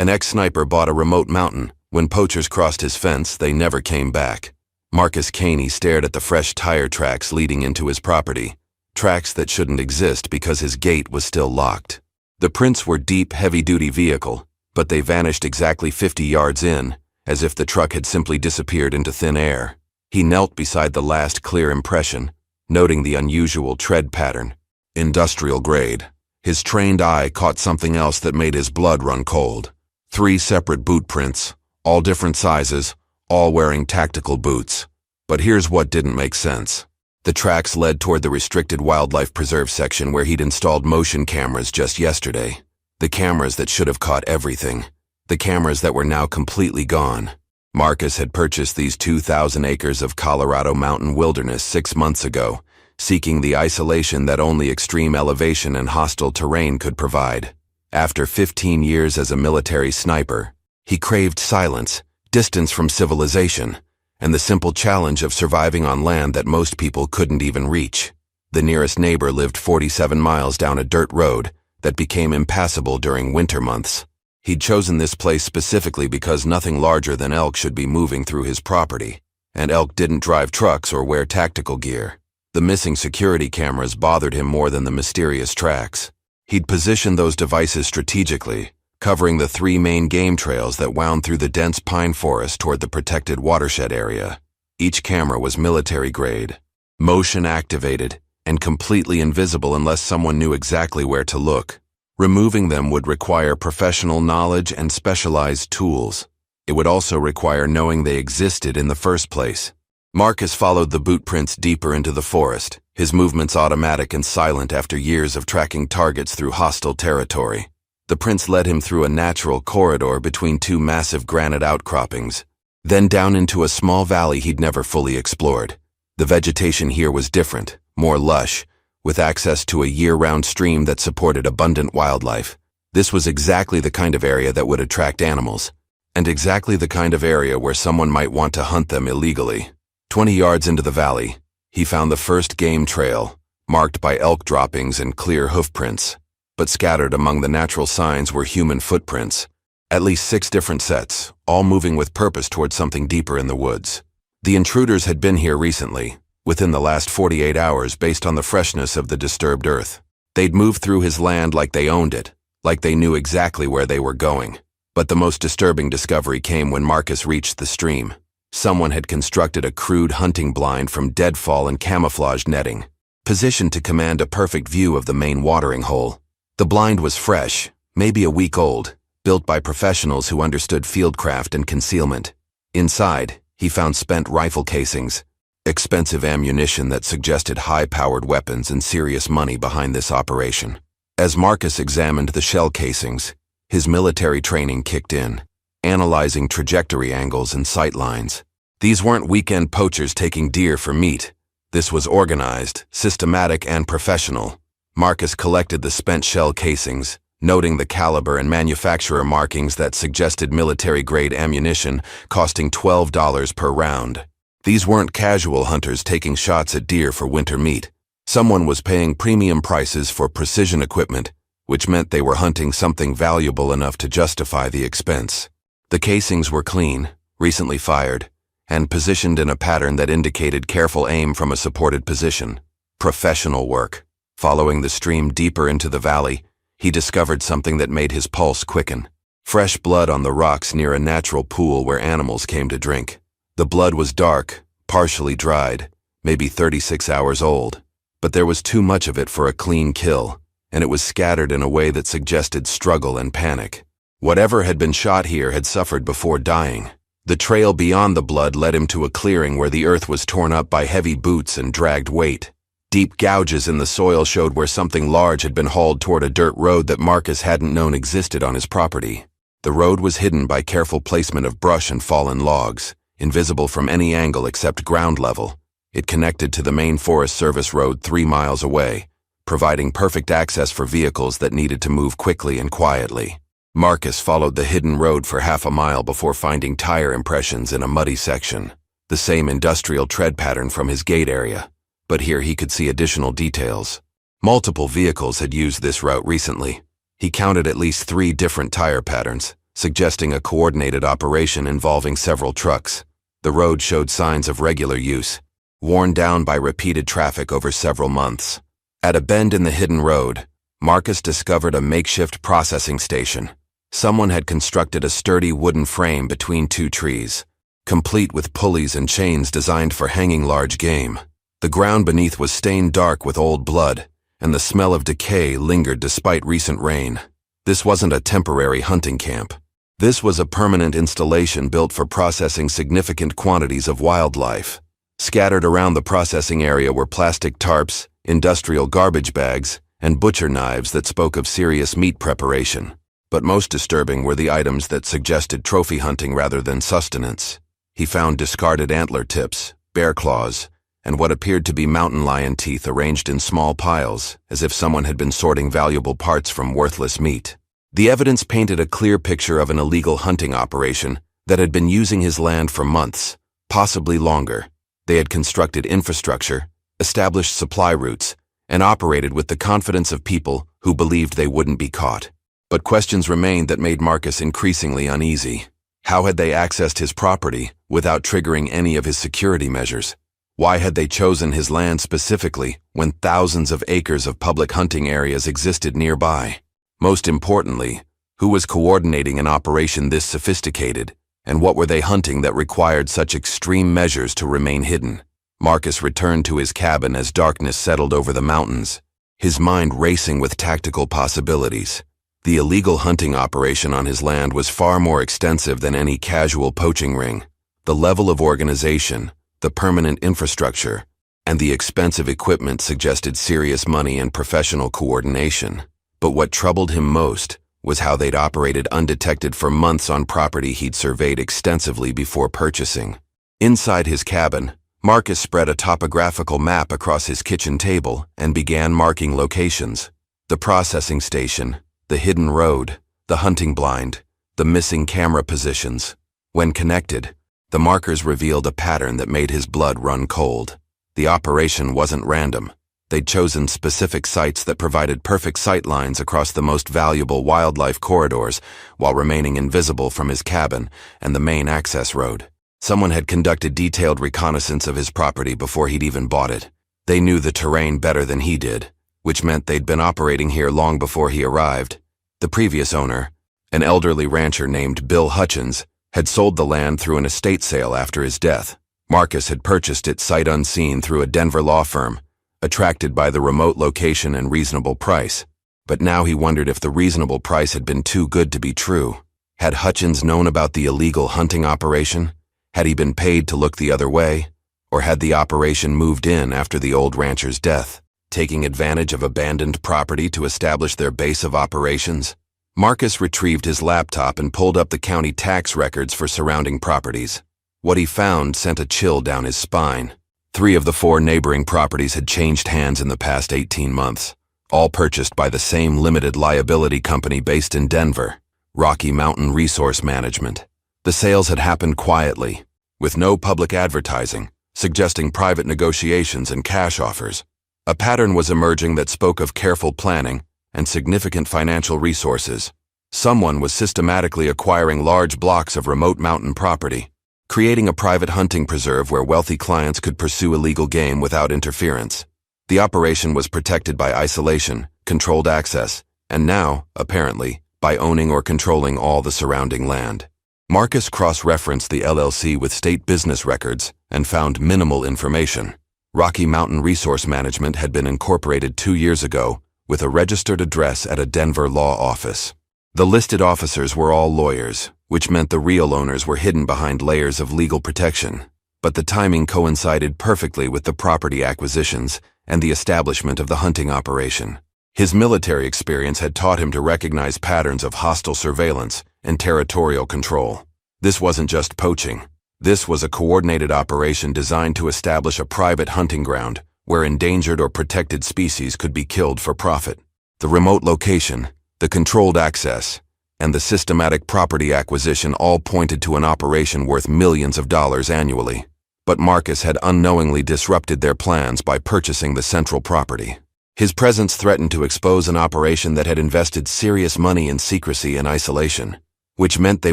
An ex-sniper bought a remote mountain. When poachers crossed his fence, they never came back. Marcus Caney stared at the fresh tire tracks leading into his property, tracks that shouldn't exist because his gate was still locked. The prints were deep, heavy-duty vehicle, but they vanished exactly 50 yards in, as if the truck had simply disappeared into thin air. He knelt beside the last clear impression, noting the unusual tread pattern. Industrial grade. His trained eye caught something else that made his blood run cold. 3 separate boot prints, all different sizes, all wearing tactical boots. But here's what didn't make sense. The tracks led toward the restricted wildlife preserve section where he'd installed motion cameras just yesterday. The cameras that should have caught everything. The cameras that were now completely gone. Marcus had purchased these 2,000 acres of Colorado mountain wilderness 6 months ago, seeking the isolation that only extreme elevation and hostile terrain could provide. After 15 years as a military sniper, he craved silence, distance from civilization, and the simple challenge of surviving on land that most people couldn't even reach. The nearest neighbor lived 47 miles down a dirt road that became impassable during winter months. He'd chosen this place specifically because nothing larger than elk should be moving through his property, and elk didn't drive trucks or wear tactical gear. The missing security cameras bothered him more than the mysterious tracks. He'd positioned those devices strategically, covering the 3 main game trails that wound through the dense pine forest toward the protected watershed area. Each camera was military grade, motion activated, and completely invisible unless someone knew exactly where to look. Removing them would require professional knowledge and specialized tools. It would also require knowing they existed in the first place. Marcus followed the boot prints deeper into the forest, his movements automatic and silent after years of tracking targets through hostile territory. The prints led him through a natural corridor between 2 massive granite outcroppings, then down into a small valley he'd never fully explored. The vegetation here was different, more lush, with access to a year-round stream that supported abundant wildlife. This was exactly the kind of area that would attract animals, and exactly the kind of area where someone might want to hunt them illegally. 20 yards into the valley, he found the first game trail, marked by elk droppings and clear hoof prints. But scattered among the natural signs were human footprints, at least 6 different sets, all moving with purpose toward something deeper in the woods. The intruders had been here recently, within the last 48 hours based on the freshness of the disturbed earth. They'd moved through his land like they owned it, like they knew exactly where they were going. But the most disturbing discovery came when Marcus reached the stream. Someone had constructed a crude hunting blind from deadfall and camouflage netting, positioned to command a perfect view of the main watering hole. The blind was fresh, maybe a week old, built by professionals who understood fieldcraft and concealment. Inside, he found spent rifle casings, expensive ammunition that suggested high-powered weapons and serious money behind this operation. As Marcus examined the shell casings, his military training kicked in, analyzing trajectory angles and sight lines. These weren't weekend poachers taking deer for meat. This was organized, systematic, and professional. Marcus collected the spent shell casings, noting the caliber and manufacturer markings that suggested military-grade ammunition costing $12 per round. These weren't casual hunters taking shots at deer for winter meat. Someone was paying premium prices for precision equipment, which meant they were hunting something valuable enough to justify the expense. The casings were clean, recently fired, and positioned in a pattern that indicated careful aim from a supported position. Professional work. Following the stream deeper into the valley, he discovered something that made his pulse quicken. Fresh blood on the rocks near a natural pool where animals came to drink. The blood was dark, partially dried, maybe 36 hours old, but there was too much of it for a clean kill, and it was scattered in a way that suggested struggle and panic. Whatever had been shot here had suffered before dying. The trail beyond the blood led him to a clearing where the earth was torn up by heavy boots and dragged weight. Deep gouges in the soil showed where something large had been hauled toward a dirt road that Marcus hadn't known existed on his property. The road was hidden by careful placement of brush and fallen logs, invisible from any angle except ground level. It connected to the main Forest Service road 3 miles away, providing perfect access for vehicles that needed to move quickly and quietly. Marcus followed the hidden road for half a mile before finding tire impressions in a muddy section, the same industrial tread pattern from his gate area. But here he could see additional details. Multiple vehicles had used this route recently. He counted at least 3 different tire patterns, suggesting a coordinated operation involving several trucks. The road showed signs of regular use, worn down by repeated traffic over several months. At a bend in the hidden road, Marcus discovered a makeshift processing station. Someone had constructed a sturdy wooden frame between two trees, complete with pulleys and chains designed for hanging large game. The ground beneath was stained dark with old blood, and the smell of decay lingered despite recent rain. This wasn't a temporary hunting camp. This was a permanent installation built for processing significant quantities of wildlife. Scattered around the processing area were plastic tarps, industrial garbage bags, and butcher knives that spoke of serious meat preparation. But most disturbing were the items that suggested trophy hunting rather than sustenance. He found discarded antler tips, bear claws, and what appeared to be mountain lion teeth arranged in small piles, as if someone had been sorting valuable parts from worthless meat. The evidence painted a clear picture of an illegal hunting operation that had been using his land for months, possibly longer. They had constructed infrastructure, established supply routes, and operated with the confidence of people who believed they wouldn't be caught. But questions remained that made Marcus increasingly uneasy. How had they accessed his property without triggering any of his security measures? Why had they chosen his land specifically when thousands of acres of public hunting areas existed nearby? Most importantly, who was coordinating an operation this sophisticated, and what were they hunting that required such extreme measures to remain hidden? Marcus returned to his cabin as darkness settled over the mountains, his mind racing with tactical possibilities. The illegal hunting operation on his land was far more extensive than any casual poaching ring. The level of organization, the permanent infrastructure, and the expensive equipment suggested serious money and professional coordination. But what troubled him most was how they'd operated undetected for months on property he'd surveyed extensively before purchasing. Inside his cabin, Marcus spread a topographical map across his kitchen table and began marking locations. The processing station, the hidden road, the hunting blind, the missing camera positions. When connected, the markers revealed a pattern that made his blood run cold. The operation wasn't random. They'd chosen specific sites that provided perfect sight lines across the most valuable wildlife corridors while remaining invisible from his cabin and the main access road. Someone had conducted detailed reconnaissance of his property before he'd even bought it. They knew the terrain better than he did, which meant they'd been operating here long before he arrived. The previous owner, an elderly rancher named Bill Hutchins, had sold the land through an estate sale after his death. Marcus had purchased it sight unseen through a Denver law firm, attracted by the remote location and reasonable price. But now he wondered if the reasonable price had been too good to be true. Had Hutchins known about the illegal hunting operation? Had he been paid to look the other way? Or had the operation moved in after the old rancher's death, taking advantage of abandoned property to establish their base of operations? Marcus retrieved his laptop and pulled up the county tax records for surrounding properties. What he found sent a chill down his spine. 3 of the 4 neighboring properties had changed hands in the past 18 months, all purchased by the same limited liability company based in Denver, Rocky Mountain Resource Management. The sales had happened quietly, with no public advertising, suggesting private negotiations and cash offers. A pattern was emerging that spoke of careful planning and significant financial resources. Someone was systematically acquiring large blocks of remote mountain property, creating a private hunting preserve where wealthy clients could pursue illegal game without interference. The operation was protected by isolation, controlled access, and now, apparently, by owning or controlling all the surrounding land. Marcus cross-referenced the LLC with state business records and found minimal information. Rocky Mountain Resource Management had been incorporated 2 years ago with a registered address at a Denver law office. The listed officers were all lawyers, which meant the real owners were hidden behind layers of legal protection. But the timing coincided perfectly with the property acquisitions and the establishment of the hunting operation. His military experience had taught him to recognize patterns of hostile surveillance and territorial control. This wasn't just poaching. This was a coordinated operation designed to establish a private hunting ground where endangered or protected species could be killed for profit. The remote location, the controlled access, and the systematic property acquisition all pointed to an operation worth millions of dollars annually. But Marcus had unknowingly disrupted their plans by purchasing the central property. His presence threatened to expose an operation that had invested serious money in secrecy and isolation. which meant they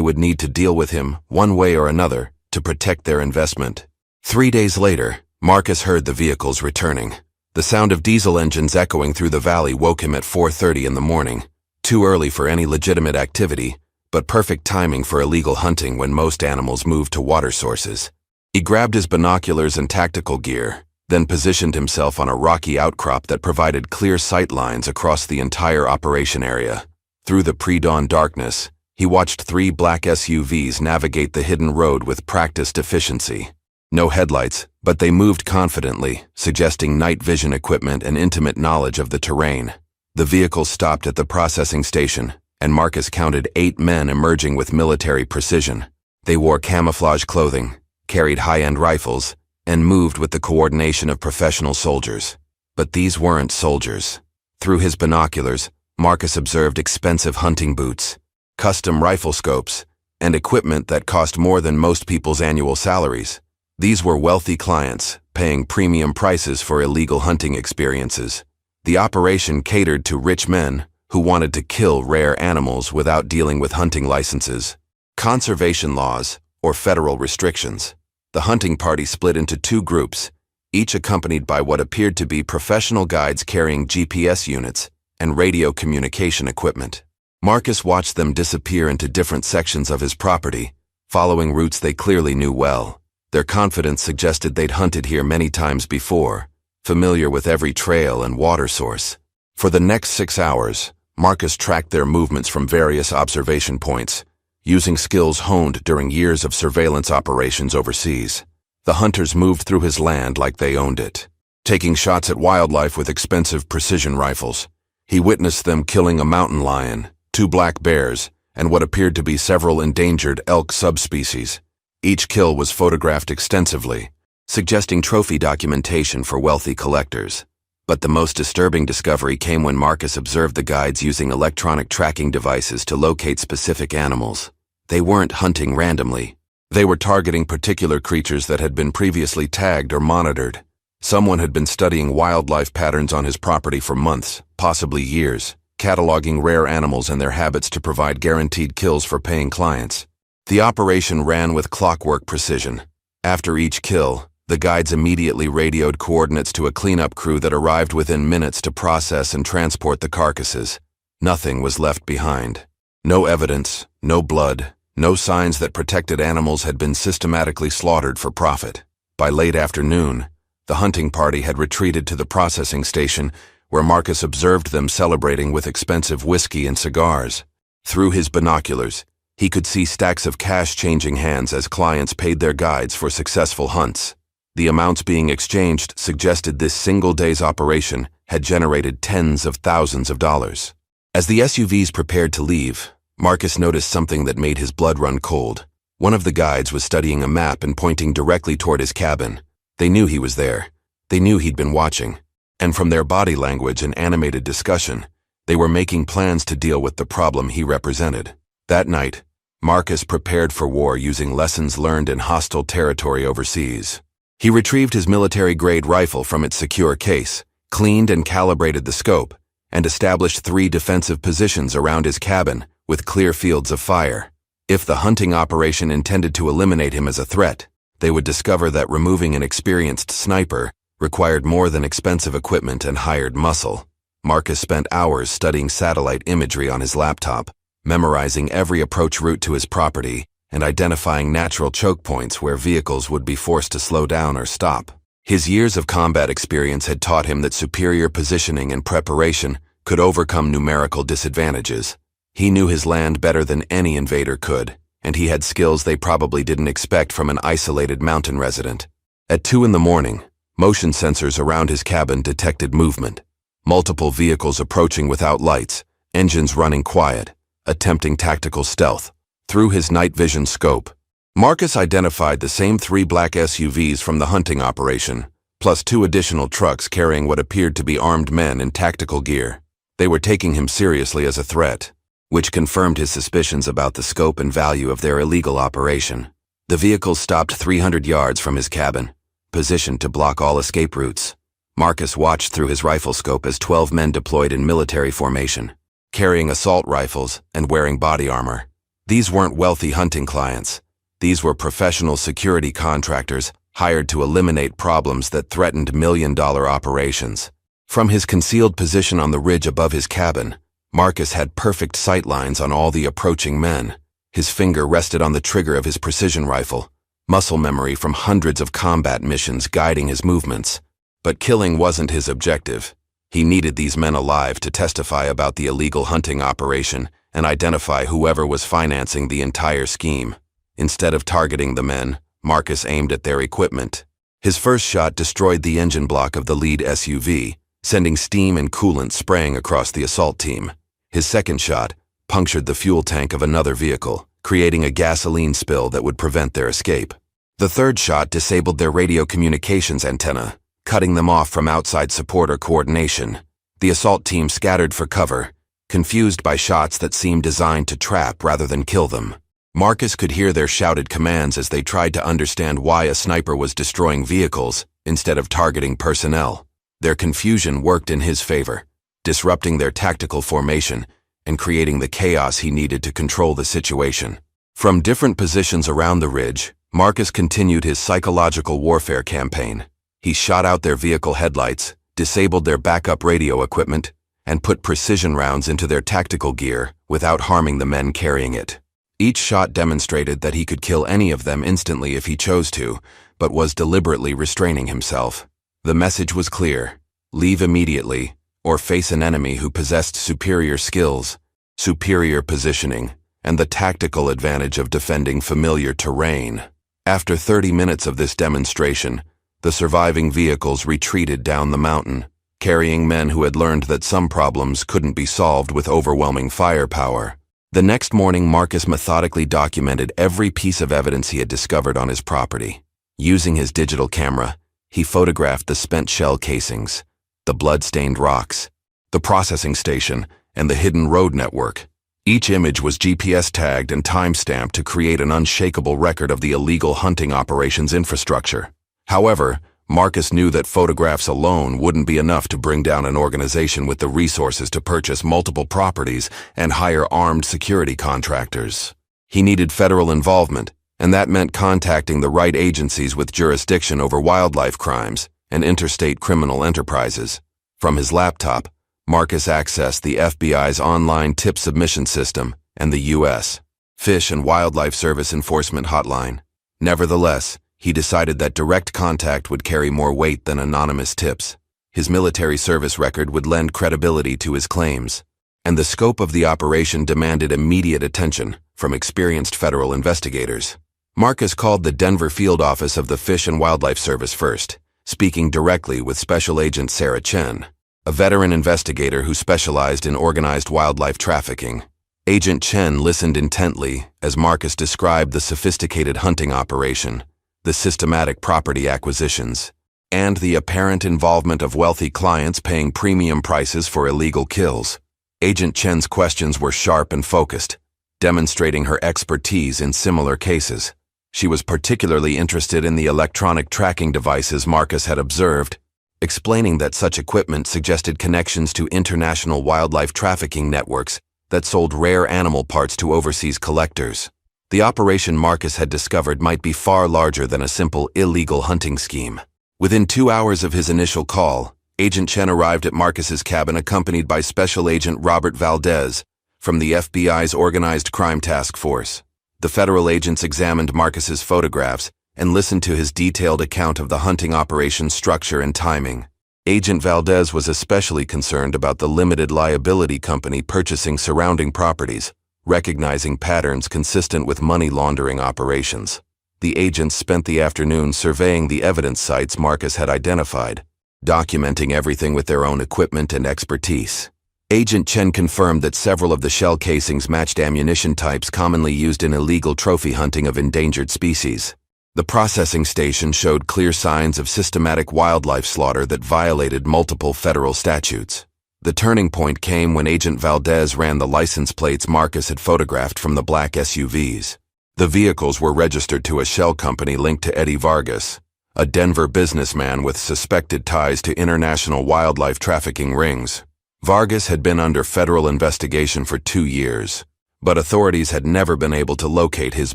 would need to deal with him one way or another to protect their investment. 3 days later, Marcus heard the vehicles returning. The sound of diesel engines echoing through the valley woke him at 4:30 in the morning, too early for any legitimate activity, but perfect timing for illegal hunting when most animals move to water sources. He grabbed his binoculars and tactical gear, then positioned himself on a rocky outcrop that provided clear sight lines across the entire operation area. Through the pre-dawn darkness, he watched 3 black SUVs navigate the hidden road with practiced efficiency. No headlights, but they moved confidently, suggesting night vision equipment and intimate knowledge of the terrain. The vehicles stopped at the processing station, and Marcus counted 8 men emerging with military precision. They wore camouflage clothing, carried high-end rifles, and moved with the coordination of professional soldiers. But these weren't soldiers. Through his binoculars, Marcus observed expensive hunting boots, custom rifle scopes, and equipment that cost more than most people's annual salaries. These were wealthy clients, paying premium prices for illegal hunting experiences. The operation catered to rich men who wanted to kill rare animals without dealing with hunting licenses, conservation laws, or federal restrictions. The hunting party split into 2 groups, each accompanied by what appeared to be professional guides carrying GPS units and radio communication equipment. Marcus watched them disappear into different sections of his property, following routes they clearly knew well. Their confidence suggested they'd hunted here many times before, familiar with every trail and water source. For the next 6 hours, Marcus tracked their movements from various observation points, using skills honed during years of surveillance operations overseas. The hunters moved through his land like they owned it, taking shots at wildlife with expensive precision rifles. He witnessed them killing a mountain lion, 2 black bears, and what appeared to be several endangered elk subspecies. Each kill was photographed extensively, suggesting trophy documentation for wealthy collectors. But the most disturbing discovery came when Marcus observed the guides using electronic tracking devices to locate specific animals. They weren't hunting randomly. They were targeting particular creatures that had been previously tagged or monitored. Someone had been studying wildlife patterns on his property for months, possibly years, cataloging rare animals and their habits to provide guaranteed kills for paying clients. The operation ran with clockwork precision. After each kill, the guides immediately radioed coordinates to a cleanup crew that arrived within minutes to process and transport the carcasses. Nothing was left behind. No evidence, no blood, no signs that protected animals had been systematically slaughtered for profit. By late afternoon, the hunting party had retreated to the processing station, where Marcus observed them celebrating with expensive whiskey and cigars. Through his binoculars, he could see stacks of cash changing hands as clients paid their guides for successful hunts. The amounts being exchanged suggested this single day's operation had generated tens of thousands of dollars. As the SUVs prepared to leave, Marcus noticed something that made his blood run cold. One of the guides was studying a map and pointing directly toward his cabin. They knew he was there. They knew he'd been watching. And from their body language and animated discussion, they were making plans to deal with the problem he represented. That night, Marcus prepared for war using lessons learned in hostile territory overseas. He retrieved his military-grade rifle from its secure case, cleaned and calibrated the scope, and established 3 defensive positions around his cabin with clear fields of fire. If the hunting operation intended to eliminate him as a threat, they would discover that removing an experienced sniper required more than expensive equipment and hired muscle. Marcus spent hours studying satellite imagery on his laptop, memorizing every approach route to his property, and identifying natural choke points where vehicles would be forced to slow down or stop. His years of combat experience had taught him that superior positioning and preparation could overcome numerical disadvantages. He knew his land better than any invader could, and he had skills they probably didn't expect from an isolated mountain resident. At 2 in the morning, motion sensors around his cabin detected movement. Multiple vehicles approaching without lights, engines running quiet, attempting tactical stealth. Through his night vision scope, Marcus identified the same 3 black SUVs from the hunting operation, plus 2 additional trucks carrying what appeared to be armed men in tactical gear. They were taking him seriously as a threat, which confirmed his suspicions about the scope and value of their illegal operation. The vehicles stopped 300 yards from his cabin, positioned to block all escape routes. Marcus watched through his rifle scope as 12 men deployed in military formation, carrying assault rifles and wearing body armor. These weren't wealthy hunting clients. These were professional security contractors hired to eliminate problems that threatened million-dollar operations. From his concealed position on the ridge above his cabin, Marcus had perfect sight lines on all the approaching men. His finger rested on the trigger of his precision rifle, muscle memory from hundreds of combat missions guiding his movements. But killing wasn't his objective. He needed these men alive to testify about the illegal hunting operation and identify whoever was financing the entire scheme. Instead of targeting the men, Marcus aimed at their equipment. His first shot destroyed the engine block of the lead SUV, sending steam and coolant spraying across the assault team. His second shot punctured the fuel tank of another vehicle, creating a gasoline spill that would prevent their escape. The third shot disabled their radio communications antenna, cutting them off from outside support or coordination. The assault team scattered for cover, confused by shots that seemed designed to trap rather than kill them. Marcus could hear their shouted commands as they tried to understand why a sniper was destroying vehicles instead of targeting personnel. Their confusion worked in his favor, disrupting their tactical formation and creating the chaos he needed to control the situation. From different positions around the ridge, Marcus continued his psychological warfare campaign. He shot out their vehicle headlights, disabled their backup radio equipment, and put precision rounds into their tactical gear without harming the men carrying it. Each shot demonstrated that he could kill any of them instantly if he chose to, but was deliberately restraining himself. The message was clear: leave immediately, or face an enemy who possessed superior skills, superior positioning, and the tactical advantage of defending familiar terrain. After 30 minutes of this demonstration, the surviving vehicles retreated down the mountain, carrying men who had learned that some problems couldn't be solved with overwhelming firepower. The next morning, Marcus methodically documented every piece of evidence he had discovered on his property. Using his digital camera, he photographed the spent shell casings, the blood-stained rocks, the processing station, and the hidden road network. Each image was GPS tagged and time-stamped to create an unshakable record of the illegal hunting operations infrastructure. However, Marcus knew that photographs alone wouldn't be enough to bring down an organization with the resources to purchase multiple properties and hire armed security contractors. He needed federal involvement, and that meant contacting the right agencies with jurisdiction over wildlife crimes and interstate criminal enterprises. From his laptop, Marcus accessed the FBI's online tip submission system and the U.S. Fish and Wildlife Service enforcement hotline. Nevertheless, he decided that direct contact would carry more weight than anonymous tips. His military service record would lend credibility to his claims, and the scope of the operation demanded immediate attention from experienced federal investigators. Marcus called the Denver field office of the Fish and Wildlife Service first, speaking directly with Special Agent Sarah Chen, a veteran investigator who specialized in organized wildlife trafficking. Agent Chen listened intently as Marcus described the sophisticated hunting operation, the systematic property acquisitions, and the apparent involvement of wealthy clients paying premium prices for illegal kills. Agent Chen's questions were sharp and focused, demonstrating her expertise in similar cases. She was particularly interested in the electronic tracking devices Marcus had observed, explaining that such equipment suggested connections to international wildlife trafficking networks that sold rare animal parts to overseas collectors. The operation Marcus had discovered might be far larger than a simple illegal hunting scheme. Within 2 hours of his initial call, Agent Chen arrived at Marcus's cabin accompanied by Special Agent Robert Valdez from the FBI's Organized Crime Task Force. The federal agents examined Marcus's photographs and listened to his detailed account of the hunting operation's structure and timing. Agent Valdez was especially concerned about the limited liability company purchasing surrounding properties, recognizing patterns consistent with money laundering operations. The agents spent the afternoon surveying the evidence sites Marcus had identified, documenting everything with their own equipment and expertise. Agent Chen confirmed that several of the shell casings matched ammunition types commonly used in illegal trophy hunting of endangered species. The processing station showed clear signs of systematic wildlife slaughter that violated multiple federal statutes. The turning point came when Agent Valdez ran the license plates Marcus had photographed from the black SUVs. The vehicles were registered to a shell company linked to Eddie Vargas, a Denver businessman with suspected ties to international wildlife trafficking rings. Vargas had been under federal investigation for 2 years, but authorities had never been able to locate his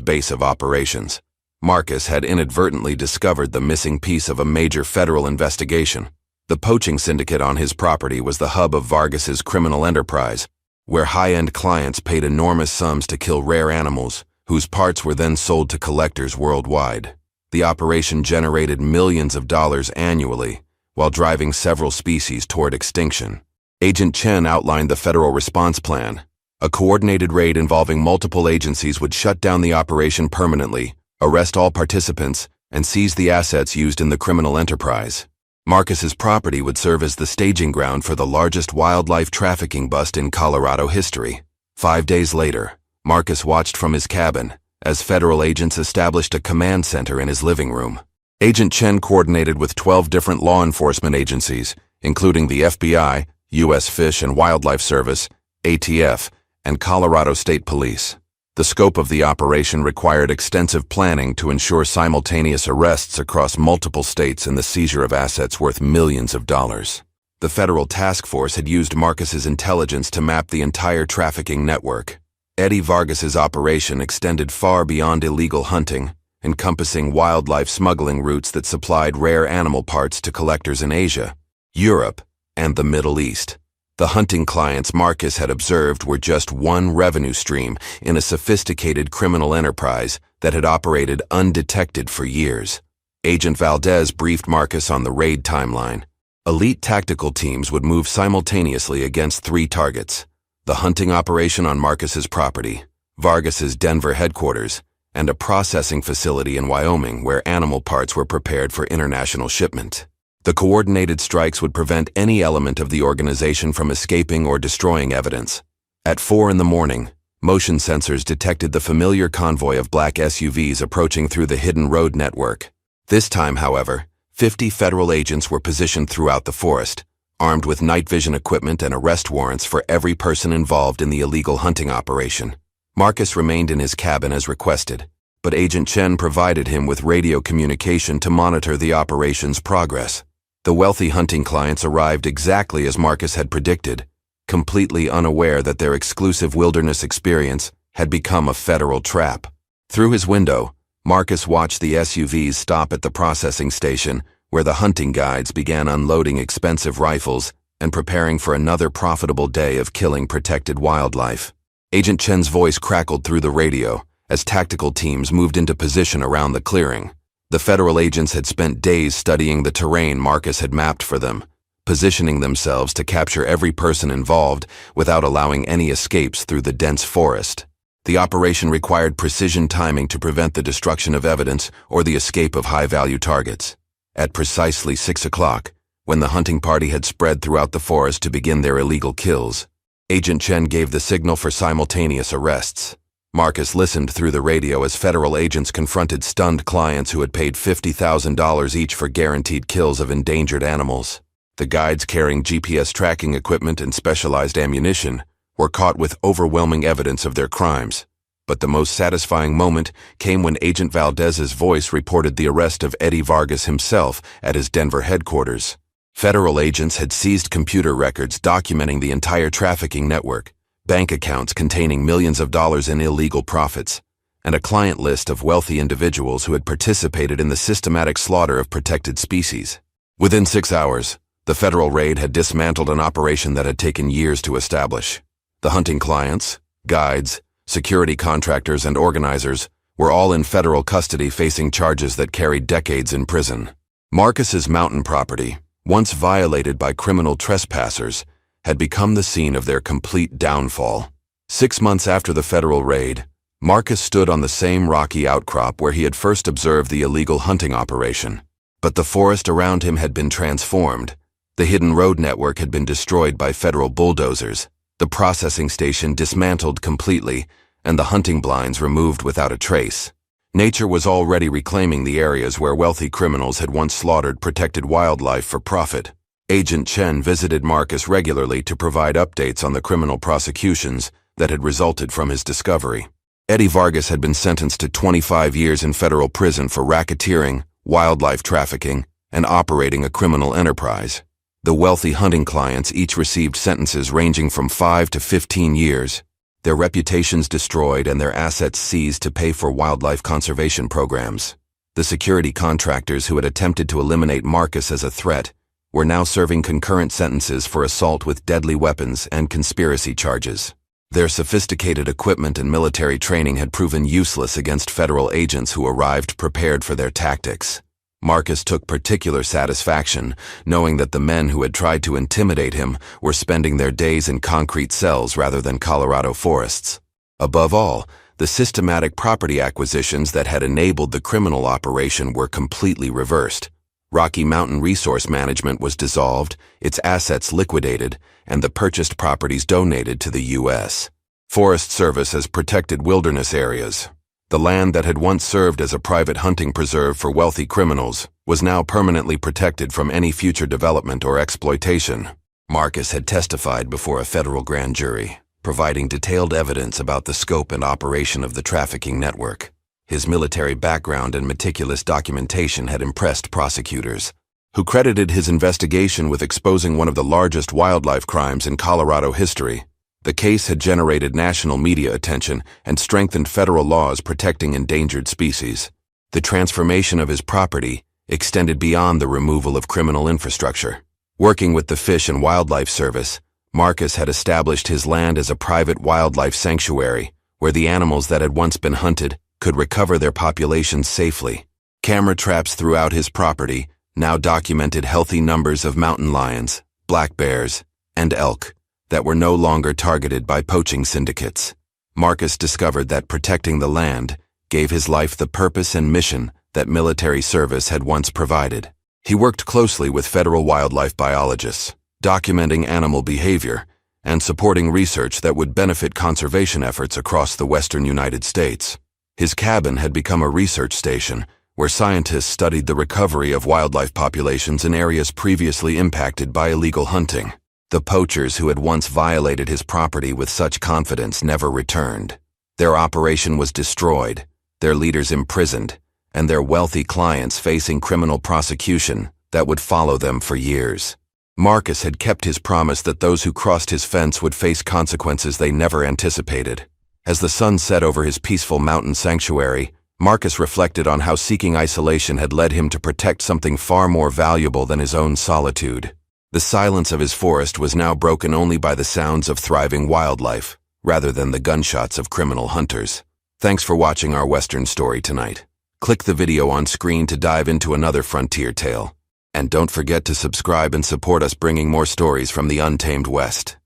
base of operations. Marcus had inadvertently discovered the missing piece of a major federal investigation. The poaching syndicate on his property was the hub of Vargas's criminal enterprise, where high-end clients paid enormous sums to kill rare animals, whose parts were then sold to collectors worldwide. The operation generated millions of dollars annually, while driving several species toward extinction. Agent Chen outlined the federal response plan. A coordinated raid involving multiple agencies would shut down the operation permanently, arrest all participants, and seize the assets used in the criminal enterprise. Marcus's property would serve as the staging ground for the largest wildlife trafficking bust in Colorado history. 5 days later, Marcus watched from his cabin as federal agents established a command center in his living room. Agent Chen coordinated with 12 different law enforcement agencies, including the FBI, U.S. Fish and Wildlife Service, ATF, and Colorado State Police. The scope of the operation required extensive planning to ensure simultaneous arrests across multiple states and the seizure of assets worth millions of dollars. The federal task force had used Marcus's intelligence to map the entire trafficking network. Eddie Vargas's operation extended far beyond illegal hunting, encompassing wildlife smuggling routes that supplied rare animal parts to collectors in Asia, Europe, and the Middle East. The hunting clients Marcus had observed were just one revenue stream in a sophisticated criminal enterprise that had operated undetected for years. Agent Valdez briefed Marcus on the raid timeline. Elite tactical teams would move simultaneously against 3 targets: the hunting operation on Marcus's property, Vargas's Denver headquarters, and a processing facility in Wyoming where animal parts were prepared for international shipment. The coordinated strikes would prevent any element of the organization from escaping or destroying evidence. At 4 in the morning, motion sensors detected the familiar convoy of black SUVs approaching through the hidden road network. This time, however, 50 federal agents were positioned throughout the forest, armed with night vision equipment and arrest warrants for every person involved in the illegal hunting operation. Marcus remained in his cabin as requested, but Agent Chen provided him with radio communication to monitor the operation's progress. The wealthy hunting clients arrived exactly as Marcus had predicted, completely unaware that their exclusive wilderness experience had become a federal trap. Through his window, Marcus watched the SUVs stop at the processing station, where the hunting guides began unloading expensive rifles and preparing for another profitable day of killing protected wildlife. Agent Chen's voice crackled through the radio as tactical teams moved into position around the clearing. The federal agents had spent days studying the terrain Marcus had mapped for them, positioning themselves to capture every person involved without allowing any escapes through the dense forest. The operation required precision timing to prevent the destruction of evidence or the escape of high-value targets. At precisely 6 o'clock, when the hunting party had spread throughout the forest to begin their illegal kills, Agent Chen gave the signal for simultaneous arrests. Marcus listened through the radio as federal agents confronted stunned clients who had paid $50,000 each for guaranteed kills of endangered animals. The guides carrying GPS tracking equipment and specialized ammunition were caught with overwhelming evidence of their crimes. But the most satisfying moment came when Agent Valdez's voice reported the arrest of Eddie Vargas himself at his Denver headquarters. Federal agents had seized computer records documenting the entire trafficking network, bank accounts containing millions of dollars in illegal profits, and a client list of wealthy individuals who had participated in the systematic slaughter of protected species. Within 6 hours, the federal raid had dismantled an operation that had taken years to establish. The hunting clients, guides, security contractors, and organizers were all in federal custody facing charges that carried decades in prison. Marcus's mountain property, once violated by criminal trespassers, had become the scene of their complete downfall. 6 months after the federal raid, Marcus stood on the same rocky outcrop where he had first observed the illegal hunting operation. But the forest around him had been transformed. The hidden road network had been destroyed by federal bulldozers, the processing station dismantled completely, and the hunting blinds removed without a trace. Nature was already reclaiming the areas where wealthy criminals had once slaughtered protected wildlife for profit. Agent Chen visited Marcus regularly to provide updates on the criminal prosecutions that had resulted from his discovery. Eddie Vargas had been sentenced to 25 years in federal prison for racketeering, wildlife trafficking, and operating a criminal enterprise. The wealthy hunting clients each received sentences ranging from 5 to 15 years. their reputations destroyed and their assets seized to pay for wildlife conservation programs. The security contractors who had attempted to eliminate Marcus as a threat were now serving concurrent sentences for assault with deadly weapons and conspiracy charges. Their sophisticated equipment and military training had proven useless against federal agents who arrived prepared for their tactics. Marcus took particular satisfaction knowing that the men who had tried to intimidate him were spending their days in concrete cells rather than Colorado forests. Above all, the systematic property acquisitions that had enabled the criminal operation were completely reversed. Rocky Mountain Resource Management was dissolved, its assets liquidated, and the purchased properties donated to the U.S. Forest Service as protected wilderness areas. The land that had once served as a private hunting preserve for wealthy criminals was now permanently protected from any future development or exploitation. Marcus had testified before a federal grand jury, providing detailed evidence about the scope and operation of the trafficking network. His military background and meticulous documentation had impressed prosecutors, who credited his investigation with exposing one of the largest wildlife crimes in Colorado history. The case had generated national media attention and strengthened federal laws protecting endangered species. The transformation of his property extended beyond the removal of criminal infrastructure. Working with the Fish and Wildlife Service, Marcus had established his land as a private wildlife sanctuary, where the animals that had once been hunted could recover their populations safely. Camera traps throughout his property now documented healthy numbers of mountain lions, black bears, and elk that were no longer targeted by poaching syndicates. Marcus discovered that protecting the land gave his life the purpose and mission that military service had once provided. He worked closely with federal wildlife biologists, documenting animal behavior and supporting research that would benefit conservation efforts across the western United States. His cabin had become a research station where scientists studied the recovery of wildlife populations in areas previously impacted by illegal hunting. The poachers who had once violated his property with such confidence never returned. Their operation was destroyed, their leaders imprisoned, and their wealthy clients facing criminal prosecution that would follow them for years. Marcus had kept his promise that those who crossed his fence would face consequences they never anticipated. As the sun set over his peaceful mountain sanctuary, Marcus reflected on how seeking isolation had led him to protect something far more valuable than his own solitude. The silence of his forest was now broken only by the sounds of thriving wildlife, rather than the gunshots of criminal hunters. Thanks for watching our Western story tonight. Click the video on screen to dive into another frontier tale. And don't forget to subscribe and support us bringing more stories from the untamed West.